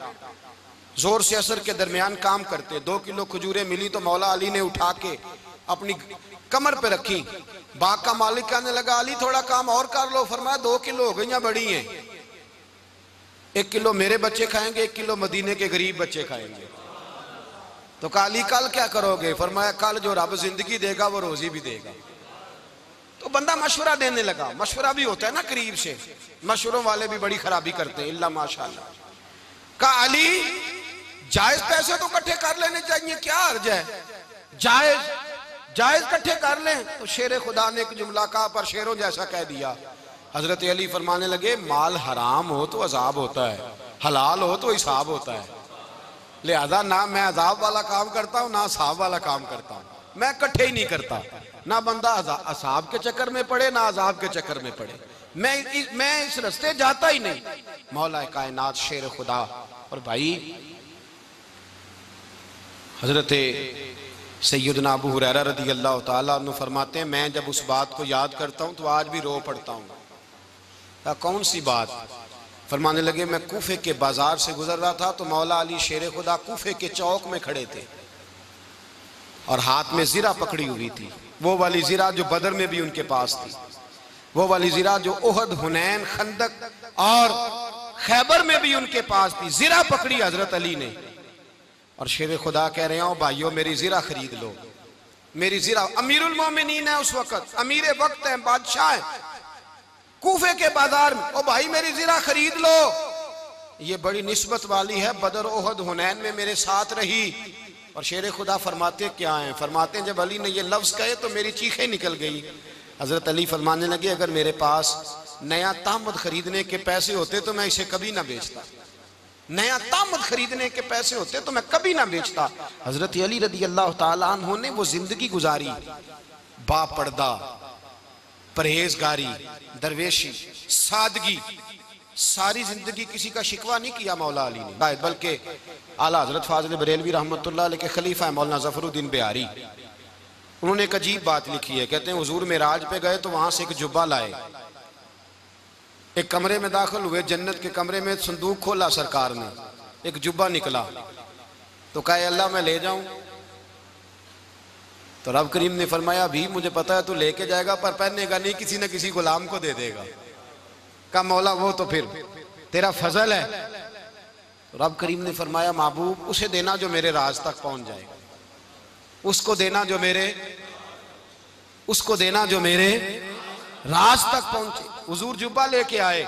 Speaker 1: जोर से असर के दरमियान काम करते। 2 किलो खजूरें मिली तो मौला अली ने उठा के अपनी कमर पे रखी। बाग का मालिक कहने लगा अली थोड़ा काम और कर लो। फरमाया 2 किलो हो गई बड़ी हैं, 1 किलो मेरे बच्चे खाएंगे, 1 किलो मदीने के गरीब बच्चे खाएंगे। तो कहा अली कल क्या करोगे? फरमाया कल जो रब जिंदगी देगा वो रोजी भी देगा। तो बंदा मशवरा देने लगा। मशवरा भी होता है ना करीब से, मशवरों वाले भी बड़ी खराबी करते हैं इल्ला माशाअल्लाह। कहा अली जायज पैसे तो इकट्ठे कर लेने चाहिए, क्या अर्ज है? जायज इकट्ठे कर लें। तो शेर खुदा ने एक जुमला कहा पर शेरों जैसा कह दिया। हजरत अली फरमाने लगे माल हराम हो तो अजाब होता है, हलाल हो तो हिसाब होता है, लिहाजा ना मैं अजाब वाला काम करता हूँ ना हिसाब वाला काम करता हूँ, मैं इकट्ठे ही नहीं करता। ना बंदा असाब के चक्कर में पड़े ना अजाब के चक्कर में पड़े, मैं इस रास्ते जाता ही नहीं। मौला कायनात शेर खुदा। और भाई हजरत सैयदना अबू हुरैरा रदी अल्लाह ताला अन्हु फरमाते हैं मैं जब उस बात को याद करता हूँ तो आज भी रो पड़ता हूँ। कौन सी बात? फरमाने लगे मैं कूफे के बाजार से गुजर रहा था तो मौला अली शेर खुदा कूफे के चौक में खड़े थे और हाथ में जीरा पकड़ी हुई थी, वो वाली जीरा जो बदर में भी उनके पास थी, वो वाली जीरा जो उहद, हुनैन, खंदक और खैबर में भी उनके पास थी। जीरा पकड़ी हजरत अली ने और शेर खुदा कह रहे हो भाइयों मेरी जीरा खरीद लो, मेरी जीरा। अमीरुल मोमिनीन है उस वक्त, अमीर वक्त है, बादशाह है कूफे के बाजार में। ओ भाई मेरी जीरा खरीद लो, ये बड़ी निस्बत वाली है, बदर, उहद, हुनैन में मेरे साथ रही। और शेर खुदा फरमाते क्या हैं? फरमाते हैं जब अली ने ये लफ्ज कहे तो मेरी चीखें निकल गई। हजरत अली फरमाने लगे अगर मेरे पास नया तामद खरीदने के पैसे होते तो मैं इसे कभी ना बेचता, नया तामद खरीदने के पैसे होते तो मैं कभी ना बेचता। हजरत अली रदी अल्लाह ताला अन्हु ने वो जिंदगी गुजारी, बापर्दा, परहेजगारी, दरवेशी, सादगी, सारी जिंदगी किसी का शिकवा नहीं किया मौला अली ने। बल्कि आला हजरत फाजिल बरेलवी रहमतुल्लाह अलैह के खलीफा है मौलाना जफरुद्दीन बिहारी, उन्होंने एक अजीब बात लिखी है। कहते हैं हुजूर मेराज पे गए तो वहां से एक जुब्बा लाए, एक कमरे में दाखिल हुए, जन्नत के कमरे में संदूक खोला सरकार ने, एक जुब्बा निकला तो कहा अल्लाह मैं ले जाऊं? तो रब करीम ने फरमाया भी मुझे पता है तू लेके जाएगा पर पहनेगा नहीं, किसी न किसी गुलाम को दे देगा। कहा मौला वो तो फिर तेरा फजल है। तो रब करीम ने फरमाया महबूब उसे देना जो मेरे राज तक पहुंच जाएगा, उसको देना जो मेरे राज तक पहुंचे। हुजूर जुब्बा लेके आए।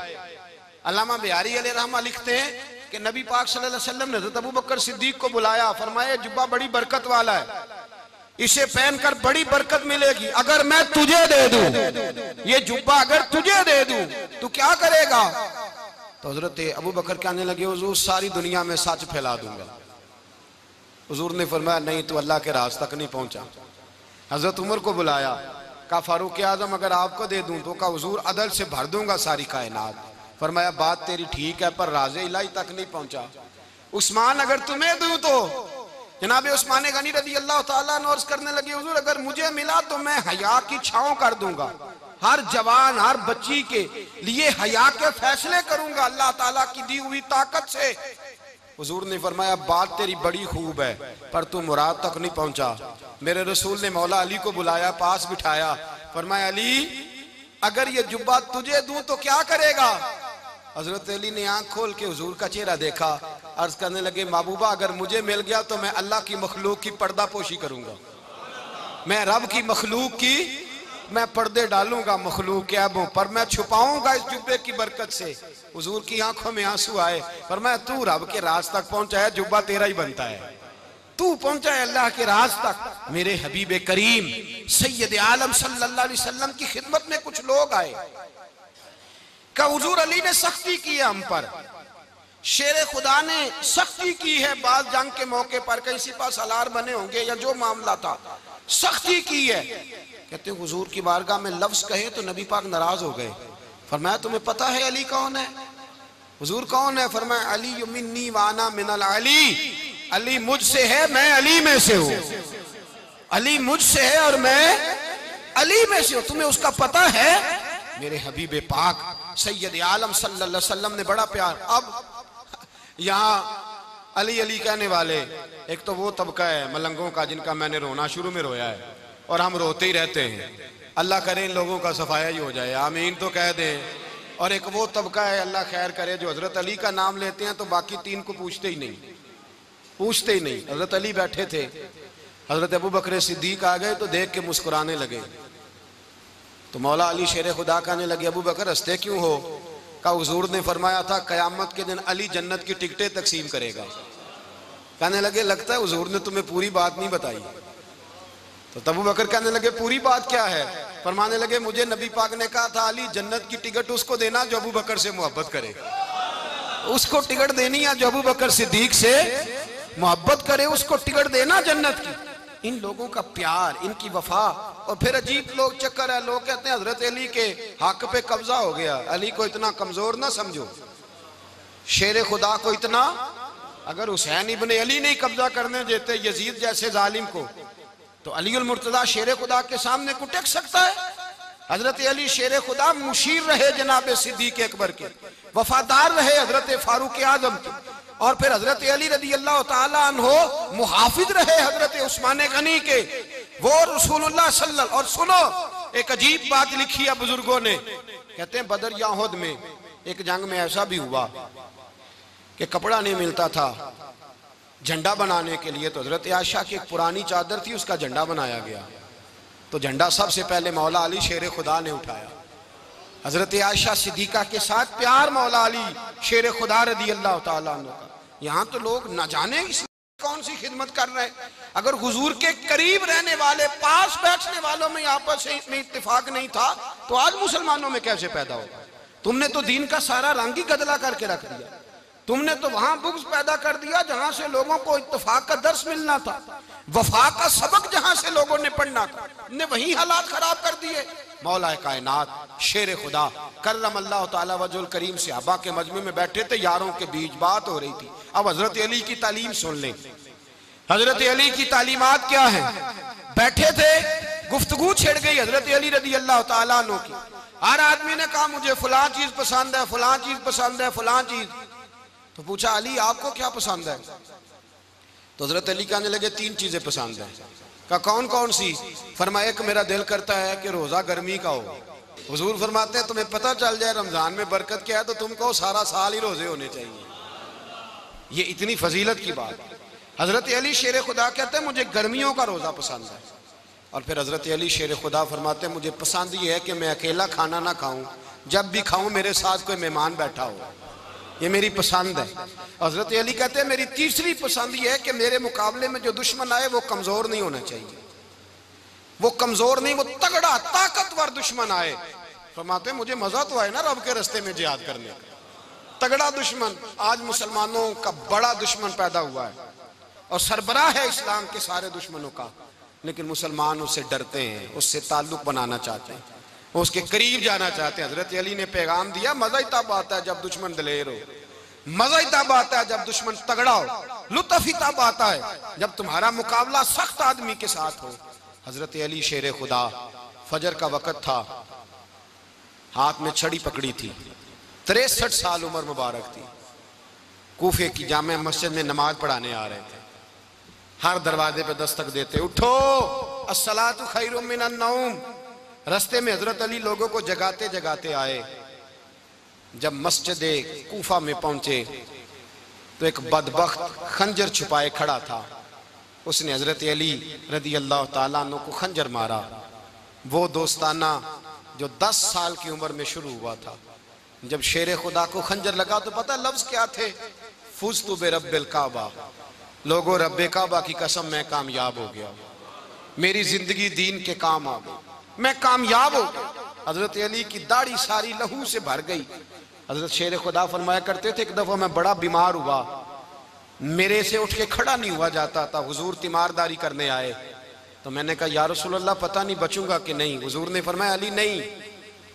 Speaker 1: अल्लामा बिहारी अलैहि रहमा लिखते हैं कि नबी पाक सल्लल्लाहु अलैहि वसल्लम ने हज़रत अबू बकर सिद्दीक को बुलाया, फरमाया जुब्बा बड़ी बरकत वाला है, इसे पहनकर बड़ी बरकत मिलेगी। अगर मैं तुझे दे दूं, ये जुब्बा अगर तुझे दे दूं तो क्या करेगा? तो हजरत अबू बकर कहने लगे हुजूर सारी दुनिया में सच फैला दूंगा। हुजूर ने फरमाया नहीं, तू अल्लाह के राज तक नहीं पहुंचा। हजरत उमर को बुलाया, कहा फारूक आजम अगर आपको दे दूं तो कहा हुजूर अदल से भर दूंगा सारी कायनात। फरमाया बात तेरी ठीक है पर राज़े इलाही तक नहीं पहुंचा। उस्मान अगर तुम्हें दूं तो जनाबे उस्मान गनी रज़ी अल्लाह ताला अन्हु अर्ज़ करने लगे हुजूर अगर मुझे मिला तो मैं हया की छांव कर दूंगा, हर जवान हर बच्ची के लिए हया के फैसले करूंगा अल्लाह ताला की दी हुई ताकत से। हुजूर ने फरमाया बात तेरी बड़ी खूब है पर तू मुराद तक नहीं पहुंचा। मेरे रसूल ने मौला अली को बुलाया, पास बिठाया, फरमाया अली अगर ये जुब्बा तुझे दूं तो क्या करेगा? हजरत अली ने आंख खोल के हुजूर का चेहरा देखा, अर्ज करने लगे महबूबा अगर मुझे मिल गया तो मैं अल्लाह की मखलूक की पर्दा पोशी करूंगा, मैं रब की मखलूक की मैं पर्दे डालूंगा मखलूक के ऐबों पर मैं छुपाऊंगा इस जुब्बे की बरकत से। हुजूर की आंखों में आंसू आए, फरमाया तू रब के राज तक पहुंचा है, जुब्बा तेरा ही बनता है, तू पहुंचा है अल्लाह के राज तक। मेरे हबीब करीम सैयद आलम सल्लल्लाहु अलैहि वसल्लम की खिदमत में कुछ लोग आए, का हुजूर अली ने सख्ती की है हम पर, शेर खुदा ने सख्ती की है, बात जंग के मौके पर कहीं सिपा सालार बने होंगे या जो मामला था सख्ती की है। कहते हैं हुजूर की बारगाह में लफ्ज कहे तो नबी पाक नाराज हो गए। फरमाया तुम्हें पता है अली कौन है? हुजूर कौन है? फरमाया अली मिन्नी वाना मिनल अली, अली मुझसे है मैं अली में से हूं, अली मुझसे है और मैं अली में से हूं, तुम्हें उसका पता है? मेरे हबीब पाक सैयद आलम सल्लल्लाहु अलैहि वसल्लम ने बड़ा प्यार। अब यहाँ अली अली कहने वाले एक तो वो तबका है मलंगों का जिनका मैंने रोना शुरू में रोया है और हम रोते ही रहते हैं, अल्लाह करे इन लोगों का सफाया ही हो जाए, आमीन तो कह दें। और एक वो तबका है अल्लाह खैर करे जो हजरत अली का नाम लेते हैं तो बाकी तीन को पूछते ही नहीं। हजरत अली बैठे थे, हजरत अबू बकर सिद्दीक आ गए तो देख के मुस्कुराने लगे। तो मौला अली शेर खुदा कहने लगे अबू बकर हंसते क्यों हो? का हुजूर ने फरमाया था कयामत के दिन अली जन्नत की टिकटें तकसीम करेगा। कहने लगे लगता है हुजूर ने तुम्हें पूरी बात नहीं बताई। तो अबू बकर कहने लगे पूरी बात क्या है? फरमाने लगे मुझे नबी पाक ने कहा था अली जन्नत की टिकट उसको देना जो अबू बकर से मोहब्बत करे, उसको टिकट देनी है जो अबू बकर सिद्दीक से मोहब्बत करे, उसको टिकट देना जन्नत की। इन लोगों का प्यार, इनकी वफा। और फिर अजीब लोग चक्कर है, लोग कहते हैं हजरत अली के हक पे कब्जा हो गया। अली को इतना कमजोर ना समझो, शेर खुदा को इतना, अगर हुसैन इब्ने अली नहीं कब्जा करने देते यजीद जैसे जालिम को तो अली उल मुर्तजा शेर खुदा के सामने को टेक सकता है? हजरत अली शेर खुदा मुशीर रहे जनाब सिद्दीक अकबर के, वफादार रहे हजरत फारूक आजम के, और फिर हजरत अली रज़ी अल्लाह ताला अन्हो मुहाफिज रहे हजरत उस्मान गनी के, वो रसूलुल्लाह सल्लल्लाहु। और सुनो एक अजीब बात लिखी है बुजुर्गों ने, कहते हैं बदर या उहद में एक जंग में ऐसा भी हुआ कि कपड़ा नहीं मिलता था झंडा बनाने के लिए, तो हजरत आयशा की एक पुरानी चादर थी उसका झंडा बनाया गया। तो झंडा सबसे पहले मौला अली शेर खुदा ने उठाया। हजरत आयशा सिद्दीका के साथ प्यार मौला अली शेर खुदा रज़ी अल्लाह ताला अन्हु का। यहाँ तो लोग न जाने कौन सी खिदमत कर रहे हैं। अगर हुजूर के करीब रहने वाले पास बैठने वालों में आपस में इत्तेफाक नहीं था तो आज मुसलमानों में कैसे पैदा होगा? तुमने तो दीन का सारा रंग ही गदला करके रख दिया। तुमने तो वहां बुग़्ज़ पैदा कर दिया जहां से लोगों को इत्तेफाक का दर्स मिलना था, वफा का सबक जहां से लोगों ने पढ़ना था, ने वही हालात खराब कर दिए। मौला कायनात शेर खुदा करम अल्लाह ताला वजहुल करीम सहाबा के मजमे में बैठे थे, यारों के बीच बात हो रही थी। अब हजरत अली की तालीम सुन लें। हजरत अली की तालीमात क्या है? बैठे थे गुफ्तगू छिड़ गई हजरत अली रदी अल्लाह तआला अन्हु की। हर आदमी ने कहा मुझे फलां चीज पसंद है, फलां चीज पसंद है, फलां चीज। तो पूछा अली आपको क्या पसंद है? तो हजरत अली कहने लगे 3 चीजें पसंद है। कहा कौन कौन सी? फरमाया कि मेरा दिल करता है कि रोजा गर्मी का हो। हुजूर फरमाते हैं तुम्हें पता चल जाए रमजान में बरकत क्या है तो तुम कहो सारा साल ही रोजे होने चाहिए। ये इतनी फजीलत की बात। हजरत अली शेर खुदा कहते हैं मुझे गर्मियों का रोजा पसंद है। और फिर हजरत अली शेर खुदा फरमाते हैं मुझे पसंद ये है कि मैं अकेला खाना ना खाऊं, जब भी खाऊं मेरे साथ कोई मेहमान बैठा हो, ये मेरी पसंद है। हजरत अली कहते हैं मेरी तीसरी पसंद ये है कि मेरे मुकाबले में जो दुश्मन आए वो कमजोर नहीं होना चाहिए, वो कमजोर नहीं, वो तगड़ा ताकतवर दुश्मन आए। फरमाते हैं मुझे मजा तो आए ना रब के रास्ते में जिहाद करने का। तगड़ा दुश्मन, आज मुसलमानों का बड़ा दुश्मन पैदा हुआ है और सरबराह है इस्लाम के सारे दुश्मनों का, लेकिन मुसलमान उससे डरते हैं, उससे ताल्लुक बनाना चाहते हैं, उसके करीब जाना चाहते हैं। हजरत अली ने पैगाम दिया मजा ही तब आता है जब दुश्मन दलेर हो, मजा ही तब आता है जब दुश्मन तगड़ा हो, लुत्फ ही तब आता है जब तुम्हारा मुकाबला सख्त आदमी के साथ हो। हजरत अली शेर खुदा, फजर का वक्त था, हाथ में छड़ी पकड़ी थी, 63 साल उम्र मुबारक थी, कूफे की जामे मस्जिद में नमाज पढ़ाने आ रहे थे। हर दरवाजे पे दस्तक देते उठो अस्सलातु खैरुम मिनन नौम। रास्ते में हजरत अली लोगों को जगाते जगाते आए। जब मस्जिद कूफा में पहुंचे तो एक बदबख्त खंजर छुपाए खड़ा था, उसने हजरत अली रदी अल्लाह ताला अन्हु को खंजर मारा। वो दोस्ताना जो 10 साल की उम्र में शुरू हुआ था। जब शेर खुदा को खंजर लगा तो पता लफ्ज क्या थे? फुज़्तु बिरब्बिल काबा, लोगों रब्बे काबा की कसम मैं कामयाब हो गया, मेरी जिंदगी दीन के काम आ गई, मैं कामयाब हो गया। हजरत अली की दाढ़ी सारी लहू से भर गई। हजरत शेर खुदा फरमाया करते थे एक दफा मैं बड़ा बीमार हुआ, मेरे से उठ के खड़ा नहीं हुआ जाता था, हुजूर तीमारदारी करने आए तो मैंने कहा या रसूल अल्लाह पता नहीं बचूंगा कि नहीं। हुजूर ने फरमाया अली नहीं,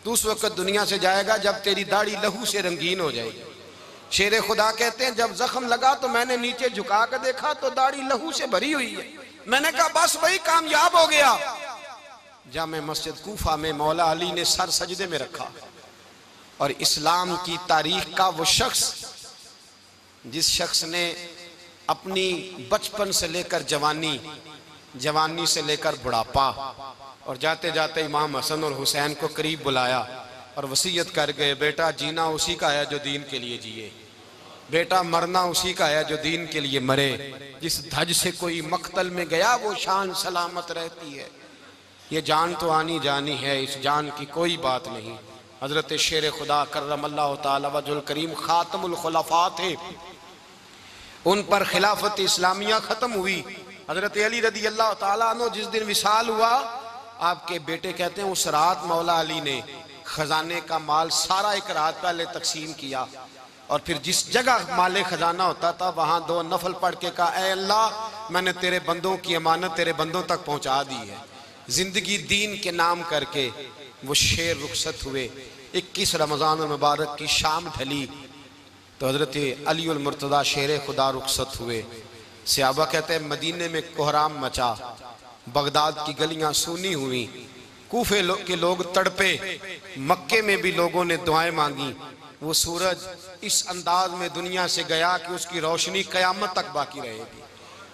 Speaker 1: तू उस वक्त दुनिया से जाएगा जब तेरी दाढ़ी लहू से रंगीन हो जाएगी। शेर खुदा कहते हैं जब जख्म लगा तो मैंने नीचे झुका कर देखा तो दाढ़ी लहू से भरी हुई है। मैंने कहा बस वही कामयाब हो गया। जामे मस्जिद कूफा में मौला अली ने सर सजदे में रखा और इस्लाम की तारीख का वो शख्स जिस शख्स ने अपनी बचपन से लेकर जवानी, जवानी से लेकर बुढ़ापा और जाते जाते इमाम हसन और हुसैन को करीब बुलाया और वसीयत कर गए बेटा जीना उसी का है जो दीन के लिए जिए, बेटा मरना उसी का है जो दीन के लिए मरे। जिस धज से कोई मक्तल में गया वो शान सलामत रहती है, ये जान तो आनी जानी है, इस जान की कोई बात नहीं। हजरत शेर खुदा करमल्लाहु ताला वजहुल करीम खातमुल खुलफा थे, उन पर खिलाफत इस्लामिया खत्म हुई। हजरत अली रदी अल्लाह ताला अन्हु जिस दिन विसाल हुआ, आपके बेटे कहते हैं उस रात मौला अली ने खजाने का माल सारा एक रात पहले तकसीम किया और फिर जिस जगह माले खजाना होता था वहां 2 नफल पढ़ के कहा ऐ अल्लाह मैंने तेरे बंदों की अमानत तेरे बंदों तक पहुंचा दी है। जिंदगी दीन के नाम करके वो शेर रुखसत हुए। 21 रमजान मुबारक की शाम ढली तो हजरत अली उल मुर्तदा शेर खुदा रुखसत हुए। सहाबा कहते हैं मदीने में कोहराम मचा, बगदाद की गलियां सूनी हुई, कूफे के लोग तड़पे, मक्के में भी लोगों ने दुआएं मांगी। वो सूरज इस अंदाज में दुनिया से गया कि उसकी रोशनी कयामत तक बाकी रहेगी,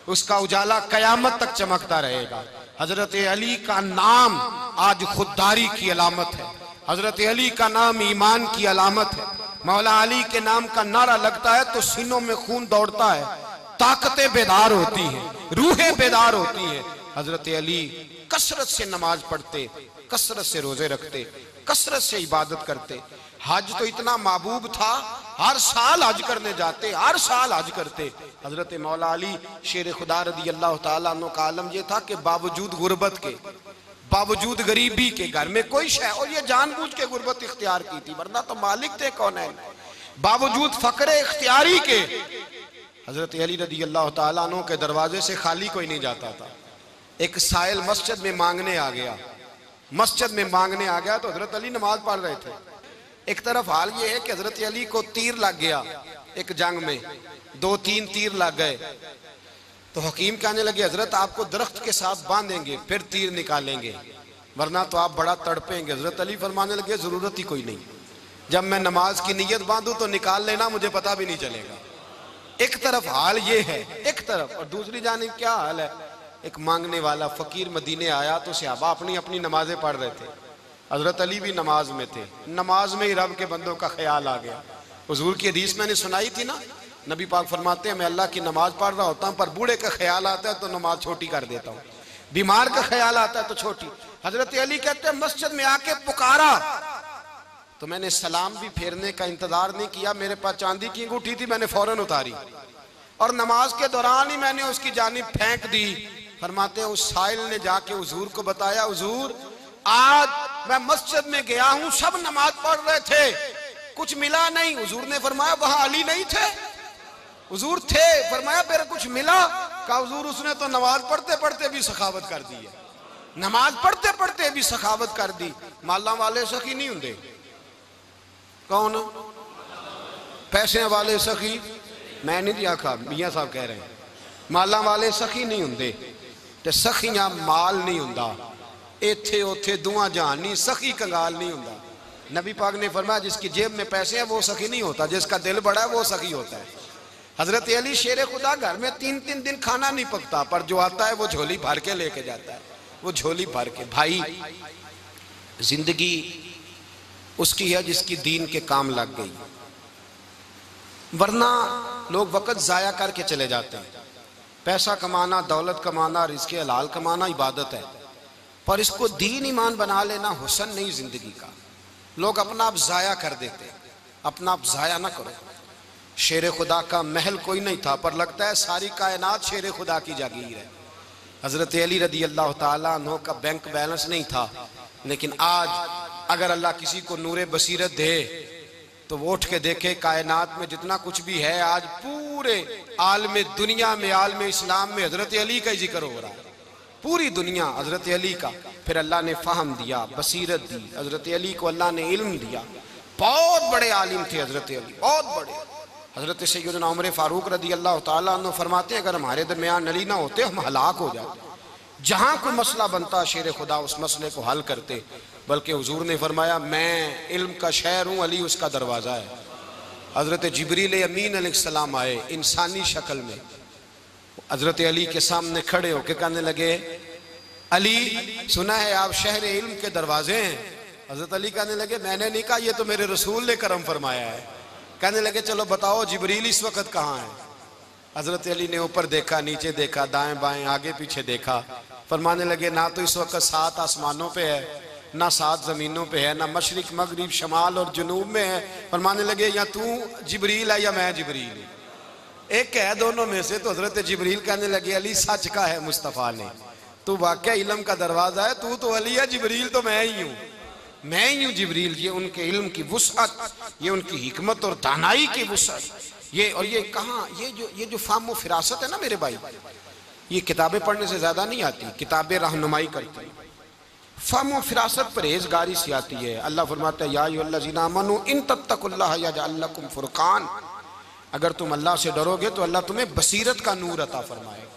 Speaker 1: उसका उजाला कयामत तक चमकता रहेगा। हजरत अली का नाम आज खुददारी की अलामत है, हजरत अली का नाम ईमान की अलामत है। मौला अली के नाम का नारा लगता है तो सीनों में खून दौड़ता है, ताकतें बेदार होती हैं, रूहें बेदार होती हैं। हजरत अली कसरत से नमाज पढ़ते, कसरत से रोजे रखते, कसरत से इबादत करते। हज तो इतना महबूब था, हर साल हज करने जाते, हर साल हज करते। हजरत मौला अली शेर खुदा रदी अल्लाह ताला अन्हु का आलम यह था कि बावजूद गुर्बत के, बावजूद गरीबी के, घर में कोई शय, और ये जानबूझ के गुर्बत इख्तियार की थी वरना तो मालिक थे कौन है, बावजूद फकरे इख्तियारी के हजरत अली रदी अल्लाह ताला अन्हु के दरवाजे से खाली कोई नहीं जाता था। एक साइल मस्जिद में मांगने आ गया, मस्जिद में मांगने आ गया तो हजरत अली नमाज पढ़ रहे थे। एक तरफ हाल ये है कि हजरत अली को तीर लग गया, एक जंग में 2-3 तीर लग गए तो हकीम कहने लगे हजरत आपको दरख्त के साथ बांधेंगे फिर तीर निकालेंगे। वरना तो आप बड़ा तड़पेंगे। हजरत अली फरमाने लगे जरूरत ही कोई नहीं, जब मैं नमाज की नीयत बांधूं तो निकाल लेना, मुझे पता भी नहीं चलेगा। एक तरफ हाल ये है, एक तरफ, और दूसरी जानिब क्या हाल है, एक मांगने वाला फकीर मदीने आया तो सहाबा अपनी अपनी नमाजें पढ़ रहे थे, हजरत अली भी नमाज में थे। नमाज में ही रब के बंदों का ख्याल आ गया। हुजूर की हदीस मैंने सुनाई थी ना, नबी पाक फरमाते हैं मैं अल्लाह की नमाज पढ़ रहा होता हूँ, पर बूढ़े का ख्याल आता है तो नमाज छोटी कर देता हूँ, बीमार का ख्याल आता है तो छोटी। हजरत अली कहते हैं मस्जिद में आके पुकारा तो मैंने सलाम भी फेरने का इंतजार नहीं किया, मेरे पास चांदी की अंगूठी थी, मैंने फौरन उतारी और नमाज के दौरान ही मैंने उसकी जानिब फेंक दी। फरमाते हैं उस साइल ने जाके हुजूर को बताया, हुजूर आज मैं मस्जिद में गया हूं, सब नमाज पढ़ रहे थे, कुछ मिला नहीं। हुजूर ने फरमाया वहां अली नहीं थे? हुजूर थे। फरमाया फिर कुछ मिला? कहा हुजूर उसने तो नमाज पढ़ते पढ़ते भी सखावत कर दी है, नमाज पढ़ते पढ़ते भी सखावत कर दी। माला वाले सखी नहीं होंगे? कौन? पैसे वाले सखी? मैं नहीं आखा, मियां साहब कह रहे हैं माला वाले सखी नहीं होंगे, ते सखियां माल नहीं होंदा, इथे उथे दुआ जहान नहीं, सखी कंगाल नहीं होंदा। नबी पाक ने फरमाया जिसकी जेब में पैसे हैं वो सखी नहीं होता, जिसका दिल बड़ा है वो सखी होता है। हजरत अली शेर खुदा घर में 3-3 दिन खाना नहीं पकता, पर जो आता है वो झोली भर के लेके जाता है, वो झोली भर के। भाई जिंदगी उसकी है जिसकी दीन के काम लग गई, वरना लोग वक्त जाया करके चले जाते हैं। पैसा कमाना, दौलत कमाना, रिज़्क़े हलाल कमाना इबादत है, पर इसको दीन ईमान बना लेना हुस्न नहीं जिंदगी का। लोग अपना आप जाया कर देते, अपना आप जाया ना करो। शेर खुदा का महल कोई नहीं था, पर लगता है सारी कायनात शेर खुदा की जागीर है। हजरत अली रदी अल्लाह ताला अन्हु का बैंक बैलेंस नहीं था, लेकिन आज अगर अल्लाह किसी को नूरे बसीरत दे तो वो उठ के देखे कायनात में जितना कुछ भी है, आज पूरे आलम दुनिया में, आलम इस्लाम में हजरत अली का ही जिक्र हो रहा है, पूरी दुनिया हजरत अली का। फिर अल्लाह ने फ़हम दिया, बसीरत दी, हजरत अली को अल्लाह ने इल्म दिया। बहुत बड़े आलिम थे हजरत अली, बहुत बड़े। हजरत सैयदना उमर फारूक रदी अल्लाह ताला अन्हु फरमाते हैं अगर हमारे दरमियान अली ना होते हम हलाक हो जाते। जहाँ कोई मसला बनता शेर खुदा उस मसले को हल करते, बल्कि हुजूर ने फरमाया मैं इल्म का शहर हूँ, अली उसका दरवाज़ा है। हजरत जिब्रील अमीन अलैहिस्सलाम आए इंसानी शक्ल में, हजरत अली के सामने खड़े होकर कहने लगे अली सुना है आप शहर इल्म के दरवाजे हैं। हजरत अली कहने लगे मैंने नहीं कहा, ये तो मेरे रसूल ने करम फरमाया है। कहने लगे चलो बताओ जिब्रील इस वक्त कहाँ है? हजरत अली ने ऊपर देखा, नीचे देखा, दाएं बाएं, आगे पीछे देखा। फरमाने लगे ना तो इस वक्त 7 आसमानों पे है, ना 7 जमीनों पे है, ना मशरिक मगरिब शमाल और जुनूब में है। फरमाने लगे या तू जिब्रील है या मैं जिब्रील, एक है दोनों में से। तो हजरत जिब्रील कहने लगे अली सच का है मुस्तफ़ा ने, तू वाकई इल्म का दरवाजा है, तू तो अली है, जिब्रील तो मैं ही हूँ, मैं ही हूँ जिब्रील। ये उनके इल्म की वुसअत, ये उनकी हिकमत और दानाई की वुसअत। ये और ये कहाँ, ये जो फाहम व फिरासत है ना मेरे भाई, ये किताबें पढ़ने से ज्यादा नहीं आती, किताबें रहनुमाई करती। फाहम व फिरासत परहेजगारी से आती है। अल्लाह फरमाता है या अय्युहल्लज़ीना आमनू इन तत्तकुल्लाह यजअल लकुम फुरकान, अगर तुम अल्लाह से डरोगे तो अल्लाह तुम्हें बसीरत का नूर अता फरमाएगा,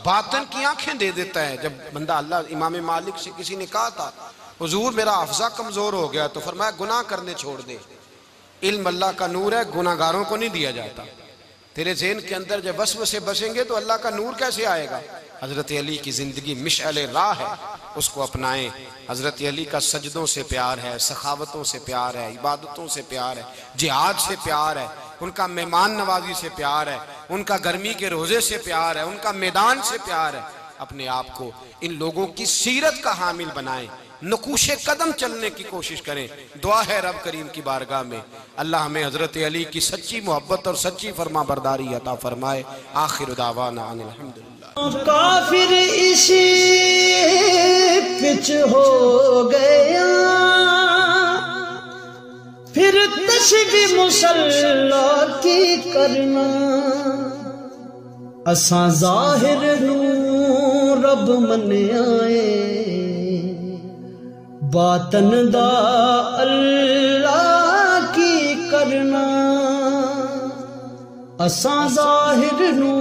Speaker 1: बातन की आंखें दे देता है। जब बंदा अल्लाह, इमाम मालिक से किसी ने कहा था हुजूर मेरा हफ्जा कमजोर हो गया, तो फरमाया गुनाह करने छोड़ दे, इल्म अल्लाह का नूर है, गुनाहगारों को नहीं दिया जाता। तेरे ज़हन के अंदर जब वसवसे बसेंगे तो अल्लाह का नूर कैसे आएगा? हजरत अली की जिंदगी मिशअल राह है, उसको अपनाएं। हजरत अली का सजदों से प्यार है, सखावतों से प्यार है, इबादतों से प्यार है, जिहाद से प्यार है, उनका मेहमान नवाजी से प्यार है, उनका गर्मी के रोजे से प्यार है, उनका मैदान से प्यार है। अपने आप को इन लोगों की सीरत का हामिल बनाएं, नकूशे कदम चलने की कोशिश करें। दुआ है रब करीम की बारगाह में अल्लाह हमें हजरत अली की सच्ची मोहब्बत और सच्ची फरमा बरदारी अता फरमाए। आखिर दावाना अनिल हम्दुलिल्लाह।
Speaker 2: काफिर इसी पिच हो गया, फिर तशबीह मुसल्ला की करना, असा जाहिर नू रब मन आए, बातन दा अल्लाह की करना, असा जाहिर नू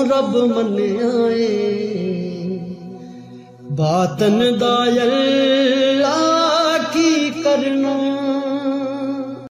Speaker 2: रब मन आए, बातन दा अल्लाह की करना